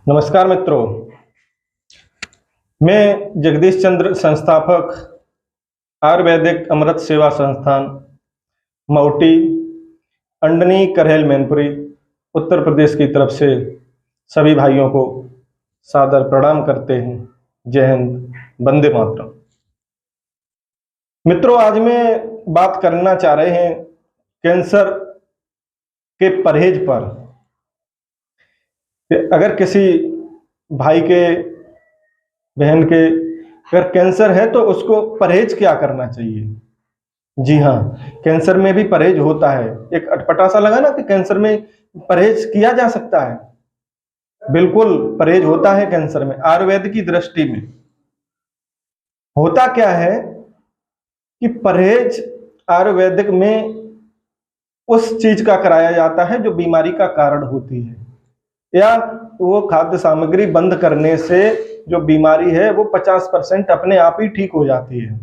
नमस्कार मित्रों। मैं जगदीश चंद्र, संस्थापक आयुर्वैदिक अमृत सेवा संस्थान मऊटी, अंडनी, करहल, मैनपुरी, उत्तर प्रदेश की तरफ से सभी भाइयों को सादर प्रणाम करते हैं। जय हिंद, वंदे मातरम। मित्रों, आज मैं बात करना चाह रहे हैं कैंसर के परहेज पर। अगर किसी भाई के, बहन के अगर कैंसर है तो उसको परहेज क्या करना चाहिए। जी हाँ, कैंसर में भी परहेज होता है। एक अटपटा सा लगा ना कि कैंसर में परहेज किया जा सकता है। बिल्कुल परहेज होता है कैंसर में। आयुर्वेद की दृष्टि में होता क्या है कि परहेज आयुर्वेदिक में उस चीज का कराया जाता है जो बीमारी का कारण होती है, या वो खाद्य सामग्री बंद करने से जो बीमारी है वो 50% अपने आप ही ठीक हो जाती है।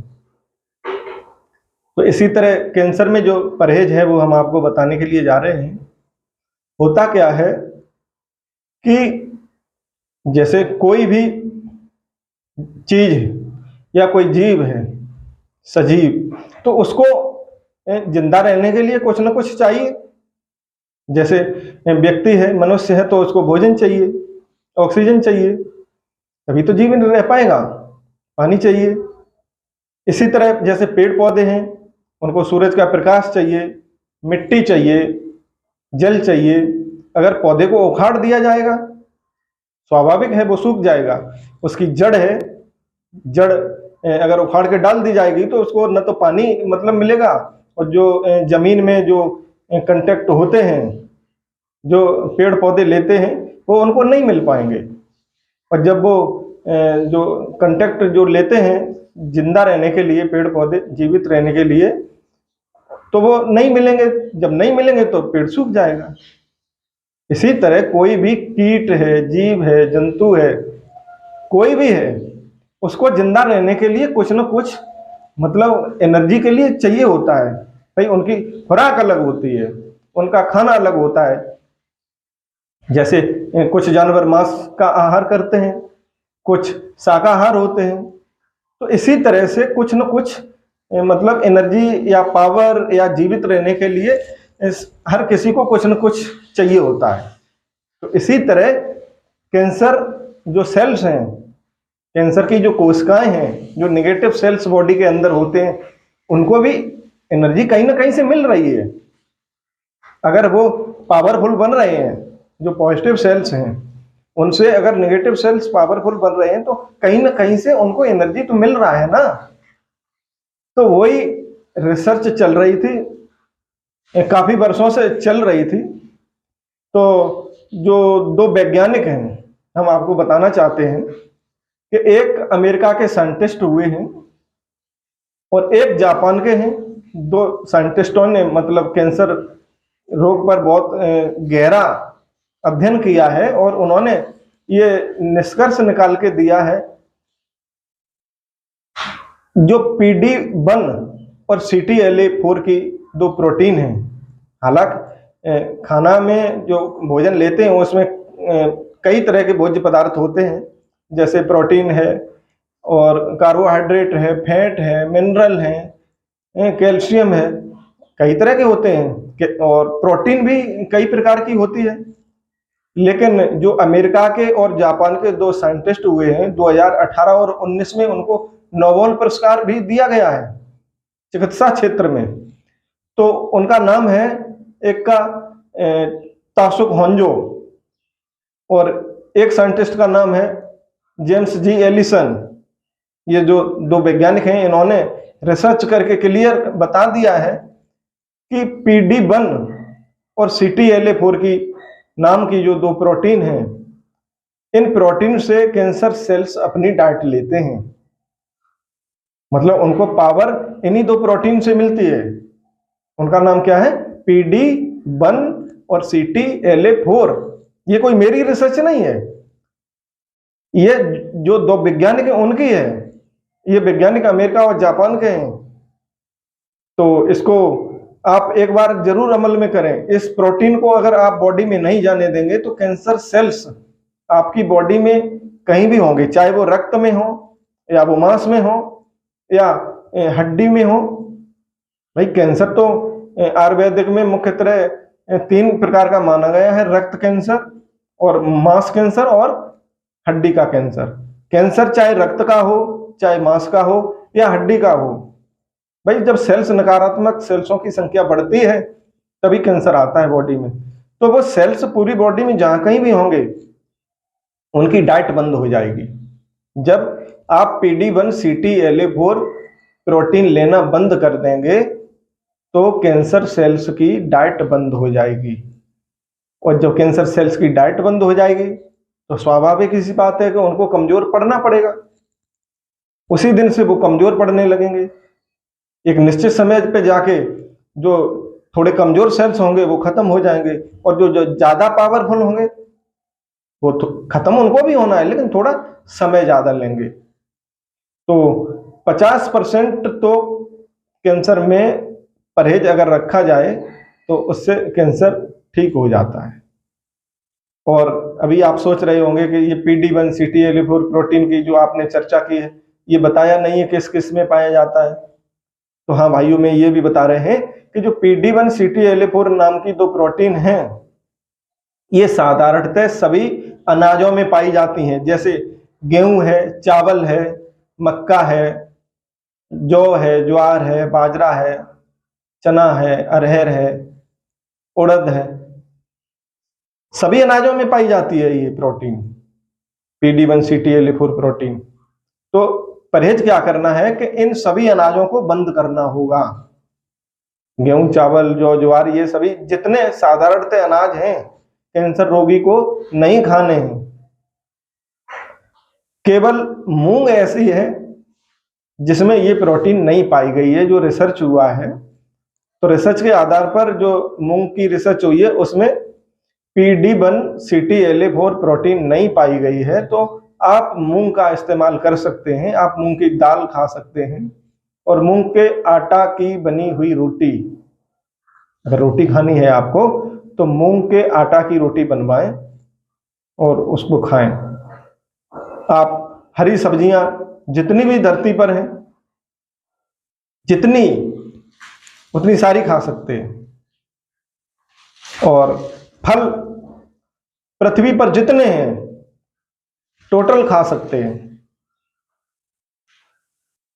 तो इसी तरह कैंसर में जो परहेज है वो हम आपको बताने के लिए जा रहे हैं। होता क्या है कि जैसे कोई भी चीज या कोई जीव है, सजीव, तो उसको जिंदा रहने के लिए कुछ ना कुछ चाहिए। जैसे व्यक्ति है, मनुष्य है, तो उसको भोजन चाहिए, ऑक्सीजन चाहिए, तभी तो जीवन रह पाएगा। पानी चाहिए। इसी तरह जैसे पेड़ पौधे हैं, उनको सूरज का प्रकाश चाहिए, मिट्टी चाहिए, जल चाहिए। अगर पौधे को उखाड़ दिया जाएगा, स्वाभाविक है वो सूख जाएगा। उसकी जड़ है, जड़ अगर उखाड़ के डाल दी जाएगी तो उसको न तो पानी मतलब मिलेगा, और जो जमीन में जो कांटेक्ट होते हैं, जो पेड़ पौधे लेते हैं, वो उनको नहीं मिल पाएंगे। और जब वो जो कांटेक्ट जो लेते हैं जिंदा रहने के लिए, पेड़ पौधे जीवित रहने के लिए, तो वो नहीं मिलेंगे। जब नहीं मिलेंगे तो पेड़ सूख जाएगा। इसी तरह कोई भी कीट है, जीव है, जंतु है, कोई भी है, उसको जिंदा रहने के लिए कुछ ना कुछ मतलब एनर्जी के लिए चाहिए होता है। भाई उनकी खुराक अलग होती है, उनका खाना अलग होता है। जैसे कुछ जानवर मांस का आहार करते हैं, कुछ शाकाहार होते हैं। तो इसी तरह से कुछ न कुछ मतलब एनर्जी या पावर या जीवित रहने के लिए हर किसी को कुछ न कुछ चाहिए होता है। तो इसी तरह कैंसर जो सेल्स हैं, कैंसर की जो कोशिकाएं हैं, जो नेगेटिव सेल्स बॉडी के अंदर होते हैं, उनको भी एनर्जी कहीं ना कहीं से मिल रही है। अगर वो पावरफुल बन रहे हैं, जो पॉजिटिव सेल्स हैं, उनसे अगर नेगेटिव सेल्स पावरफुल बन रहे हैं, तो कहीं ना कहीं से उनको एनर्जी तो मिल रहा है ना। तो वही रिसर्च चल रही थी, काफी वर्षों से चल रही थी। तो जो दो वैज्ञानिक हैं, हम आपको बताना चाहते हैं कि एक अमेरिका के साइंटिस्ट हुए हैं और एक जापान के हैं। दो साइंटिस्टों ने मतलब कैंसर रोग पर बहुत गहरा अध्ययन किया है, और उन्होंने ये निष्कर्ष निकाल के दिया है, जो PD-1 और CTLA-4 की दो प्रोटीन हैं। हालांकि खाना में जो भोजन लेते हैं उसमें कई तरह के भोज्य पदार्थ होते हैं, जैसे प्रोटीन है और कार्बोहाइड्रेट है, फैट है, मिनरल है, कैल्शियम है, कई तरह के होते हैं, और प्रोटीन भी कई प्रकार की होती है। लेकिन जो अमेरिका के और जापान के दो साइंटिस्ट हुए हैं, 2018 और 19 में उनको नोबेल पुरस्कार भी दिया गया है चिकित्सा क्षेत्र में। तो उनका नाम है, एक का तासुक होंजो और एक साइंटिस्ट का नाम है जेम्स जी एलिसन। ये जो दो वैज्ञानिक हैं, इन्होंने रिसर्च करके क्लियर बता दिया है कि PD-1 और CTLA-4 की नाम की जो दो प्रोटीन हैं, इन प्रोटीन से कैंसर सेल्स अपनी डाइट लेते हैं। मतलब उनको पावर इन्हीं दो प्रोटीन से मिलती है। उनका नाम क्या है? PD-1 और CTLA-4। ये कोई मेरी रिसर्च नहीं है, ये जो दो वैज्ञानिक हैं उनकी है। ये वैज्ञानिक अमेरिका और जापान के हैं। तो इसको आप एक बार जरूर अमल में करें। इस प्रोटीन को अगर आप बॉडी में नहीं जाने देंगे तो कैंसर सेल्स आपकी बॉडी में कहीं भी होंगे, चाहे वो रक्त में हो या वो मांस में हो या हड्डी में हो। भाई कैंसर तो आयुर्वेदिक में मुख्य तरह 3 प्रकार का माना गया है, रक्त कैंसर और मांस कैंसर और हड्डी का कैंसर। कैंसर चाहे रक्त का हो, चाहे मांस का हो या हड्डी का हो। भाई जब सेल्स, नकारात्मक सेल्सों की संख्या बढ़ती है तभी कैंसर आता है बॉडी में। तो वो सेल्स पूरी बॉडी में जहां कहीं भी होंगे उनकी डाइट बंद हो जाएगी। जब आप PD1 CTLA4 प्रोटीन लेना बंद कर देंगे तो कैंसर सेल्स की डाइट बंद हो जाएगी, और जब कैंसर सेल्स की डाइट बंद हो जाएगी तो स्वाभाविक सी बात है कि उनको कमजोर पड़ना पड़ेगा। उसी दिन से वो कमजोर पड़ने लगेंगे। एक निश्चित समय पे जाके जो थोड़े कमजोर सेल्स होंगे वो खत्म हो जाएंगे, और जो ज्यादा पावरफुल होंगे वो तो खत्म उनको भी होना है, लेकिन थोड़ा समय ज्यादा लेंगे। तो 50% तो कैंसर में परहेज अगर रखा जाए तो उससे कैंसर ठीक हो जाता है। और अभी आप सोच रहे होंगे कि ये PD1 CTLA4 प्रोटीन की जो आपने चर्चा की है, ये बताया नहीं है किस किस में पाया जाता है। तो हाँ भाइयों, मैं ये भी बता रहे हैं कि जो PD1 CTLA4 नाम की 2 प्रोटीन हैं, ये साधारणतः सभी अनाजों में पाई जाती हैं, जैसे गेहूं है, चावल है, मक्का है, जौ है, ज्वार है, बाजरा है, चना है, अरहर है, उड़द है। सभी अनाजों में पाई जाती है ये प्रोटीन, PD1 CTLA4 प्रोटीन। तो परहेज क्या करना है कि इन सभी अनाजों को बंद करना होगा। गेहूं, चावल, जौ, ज्वार, ये सभी जितने साधारणतः अनाज हैं कैंसर रोगी को नहीं खाने हैं। केवल मूंग ऐसी है जिसमें ये प्रोटीन नहीं पाई गई है, जो रिसर्च हुआ है। तो रिसर्च के आधार पर जो मूंग की रिसर्च हुई है उसमें PD1 CTLA4 प्रोटीन नहीं पाई गई है। तो आप मूंग का इस्तेमाल कर सकते हैं, आप मूंग की दाल खा सकते हैं, और मूंग के आटा की बनी हुई रोटी, अगर रोटी खानी है आपको तो मूंग के आटा की रोटी बनवाएं और उसको खाएं। आप हरी सब्जियां जितनी भी धरती पर हैं, जितनी उतनी सारी खा सकते हैं, और फल पृथ्वी पर जितने हैं टोटल खा सकते हैं।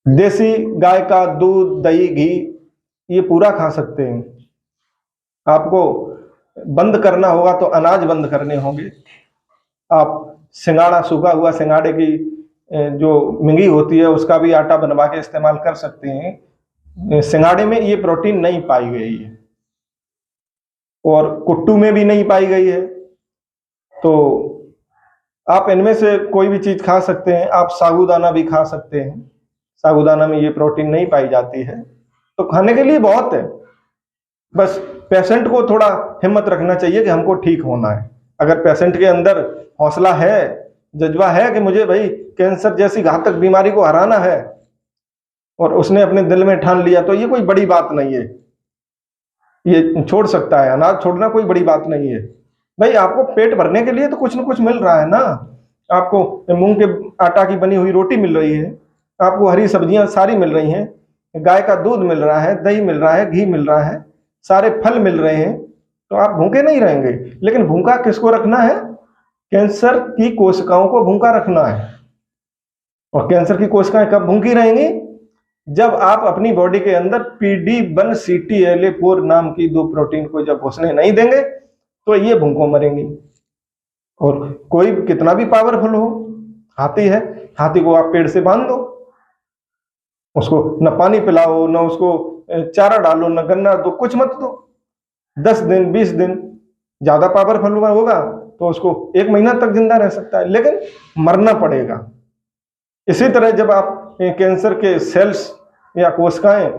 देसी गाय का दूध, दही, घी ये पूरा खा सकते हैं। आपको बंद करना होगा तो अनाज बंद करने होंगे। आप सिंगाड़ा, सूखा हुआ सिंगाड़े की जो मिंगी होती है उसका भी आटा बनवा के इस्तेमाल कर सकते हैं। सिंगाड़े में ये प्रोटीन नहीं पाई गई है, और कुट्टू में भी नहीं पाई गई है। तो आप इनमें से कोई भी चीज खा सकते हैं। आप साबूदाना भी खा सकते हैं, साबूदाना में ये प्रोटीन नहीं पाई जाती है। तो खाने के लिए बहुत है, बस पेशेंट को थोड़ा हिम्मत रखना चाहिए कि हमको ठीक होना है। अगर पेशेंट के अंदर हौसला है, जज्बा है कि मुझे भाई कैंसर जैसी घातक बीमारी को हराना है, और उसने अपने दिल में ठान लिया, तो ये कोई बड़ी बात नहीं है, ये छोड़ सकता है। अनाज छोड़ना कोई बड़ी बात नहीं है। भाई आपको पेट भरने के लिए तो कुछ न कुछ मिल रहा है ना। आपको मूंग के आटा की बनी हुई रोटी मिल रही है, आपको हरी सब्जियां सारी मिल रही हैं, गाय का दूध मिल रहा है, दही मिल रहा है, घी मिल रहा है, सारे फल मिल रहे हैं, तो आप भूखे नहीं रहेंगे। लेकिन भूखा किसको रखना है? कैंसर की कोशिकाओं को भूखा रखना है। और कैंसर की कोशिकाएं कब भूखी रहेंगी? जब आप अपनी बॉडी के अंदर PD1 CTLA4 नाम की 2 प्रोटीन को जब घुसने नहीं देंगे तो ये भूखों मरेंगी। और कोई कितना भी पावरफुल हो, हाथी है, हाथी को आप पेड़ से बांध दो, उसको न पानी पिलाओ, न उसको चारा डालो, न गन्ना दो, कुछ मत दो, 10 दिन 20 दिन ज्यादा पावरफुल होगा तो उसको 1 महीना तक जिंदा रह सकता है, लेकिन मरना पड़ेगा। इसी तरह जब आप कैंसर के सेल्स या कोशिकाएं,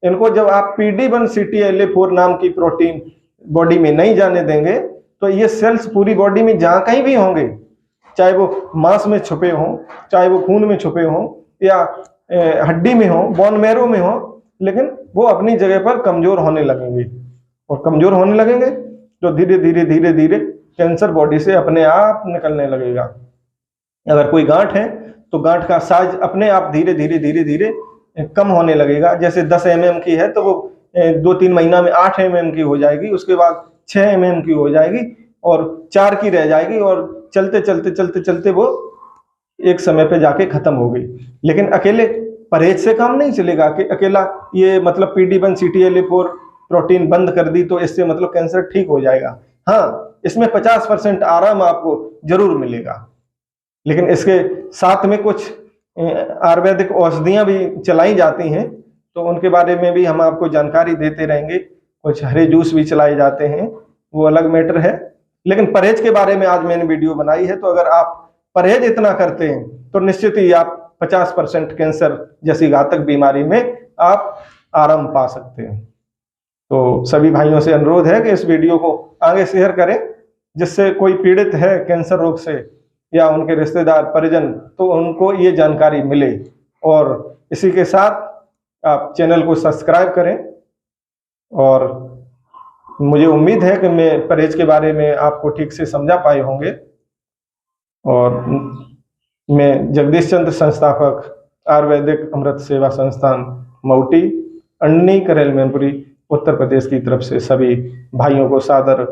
इनको जब आप PD1 CTLA4 नाम की प्रोटीन बॉडी में नहीं जाने देंगे तो ये सेल्स पूरी बॉडी में जहां कहीं भी होंगे, चाहे वो मांस में छुपे हों, चाहे वो खून में छुपे हों, या हड्डी में हो, बोन मैरो में हो, लेकिन वो अपनी जगह पर कमजोर होने लगेंगे। और कमजोर होने लगेंगे तो धीरे धीरे धीरे धीरे कैंसर बॉडी से अपने आप निकलने लगेगा। अगर कोई गांठ है तो गांठ का साइज अपने आप धीरे धीरे धीरे धीरे कम होने लगेगा। जैसे 10 mm की है तो वो 2-3 महीना में 8 mm की हो जाएगी, उसके बाद 6 mm की हो जाएगी और 4 की रह जाएगी, और चलते चलते चलते चलते वो एक समय पे जाके खत्म हो गई। लेकिन अकेले परहेज से काम नहीं चलेगा कि अकेला ये मतलब PD1 CTLA4 प्रोटीन बंद कर दी तो इससे मतलब कैंसर ठीक हो जाएगा। हाँ, इसमें 50% आराम आपको जरूर मिलेगा, लेकिन इसके साथ में कुछ आयुर्वेदिक औषधियां भी चलाई जाती हैं, तो उनके बारे में भी हम आपको जानकारी देते रहेंगे। कुछ हरे जूस भी चलाए जाते हैं, वो अलग मैटर है। लेकिन परहेज के बारे में आज मैंने वीडियो बनाई है, तो अगर आप परहेज इतना करते हैं तो निश्चित ही आप 50% कैंसर जैसी घातक बीमारी में आप आराम पा सकते हैं। तो सभी भाइयों से अनुरोध है कि इस वीडियो को आगे शेयर करें, जिससे कोई पीड़ित है कैंसर रोग से या उनके रिश्तेदार परिजन, तो उनको ये जानकारी मिले। और इसी के साथ आप चैनल को सब्सक्राइब करें। और मुझे उम्मीद है कि मैं परहेज के बारे में आपको ठीक से समझा पाए होंगे। और मैं जगदीश चंद्र, संस्थापक आयुर्वेदिक अमृत सेवा संस्थान मऊटी, अंडनी, करेल, मैनपुरी, उत्तर प्रदेश की तरफ से सभी भाइयों को सादर